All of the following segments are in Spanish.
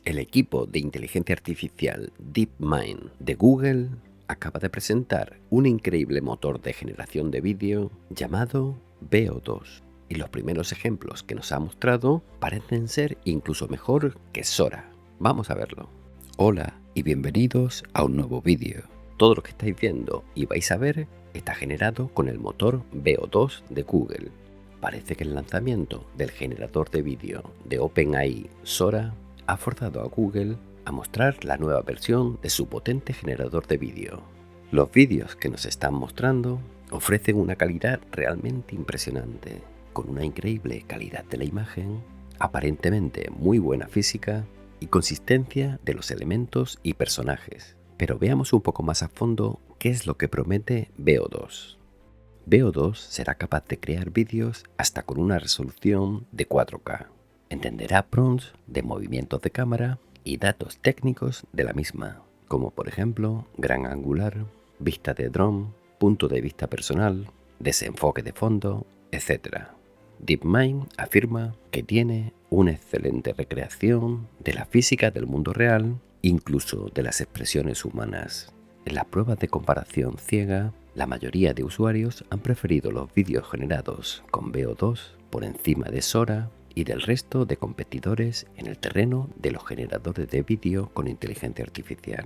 El equipo de inteligencia artificial DeepMind de Google acaba de presentar un increíble motor de generación de vídeo llamado Veo 2. Y los primeros ejemplos que nos ha mostrado parecen ser incluso mejor que Sora. Vamos a verlo. Hola y bienvenidos a un nuevo vídeo. Todo lo que estáis viendo y vais a ver está generado con el motor Veo 2 de Google. Parece que el lanzamiento del generador de vídeo de OpenAI Sora ha forzado a Google a mostrar la nueva versión de su potente generador de vídeo. Los vídeos que nos están mostrando ofrecen una calidad realmente impresionante, con una increíble calidad de la imagen, aparentemente muy buena física y consistencia de los elementos y personajes. Pero veamos un poco más a fondo qué es lo que promete Veo 2. Veo 2 será capaz de crear vídeos hasta con una resolución de 4K. Entenderá prompts de movimientos de cámara y datos técnicos de la misma, como por ejemplo gran angular, vista de dron, punto de vista personal, desenfoque de fondo, etc. DeepMind afirma que tiene una excelente recreación de la física del mundo real, incluso de las expresiones humanas. En las pruebas de comparación ciega, la mayoría de usuarios han preferido los vídeos generados con Veo 2 por encima de Sora y del resto de competidores en el terreno de los generadores de vídeo con inteligencia artificial.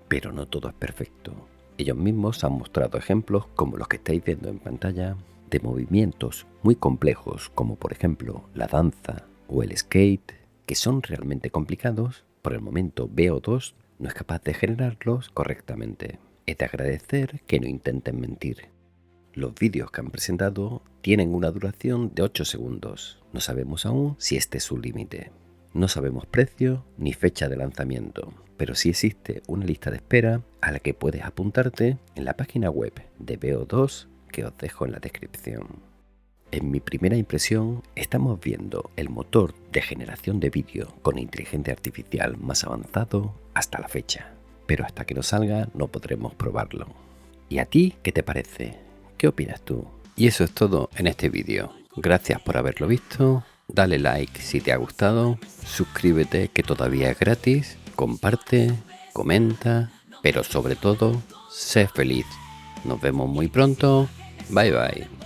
Pero no todo es perfecto. Ellos mismos han mostrado ejemplos como los que estáis viendo en pantalla de movimientos muy complejos como por ejemplo la danza o el skate, que son realmente complicados. Por el momento Veo 2 no es capaz de generarlos correctamente. Es de agradecer que no intenten mentir. Los vídeos que han presentado tienen una duración de 8 segundos. No sabemos aún si este es su límite. No sabemos precio ni fecha de lanzamiento, pero sí existe una lista de espera a la que puedes apuntarte en la página web de Veo 2 que os dejo en la descripción. En mi primera impresión, estamos viendo el motor de generación de vídeo con inteligencia artificial más avanzado hasta la fecha. Pero hasta que no salga no podremos probarlo. ¿Y a ti qué te parece? ¿Qué opinas tú? Y eso es todo en este vídeo. Gracias por haberlo visto. Dale like si te ha gustado. Suscríbete que todavía es gratis. Comparte, comenta, pero sobre todo, sé feliz. Nos vemos muy pronto. Bye bye.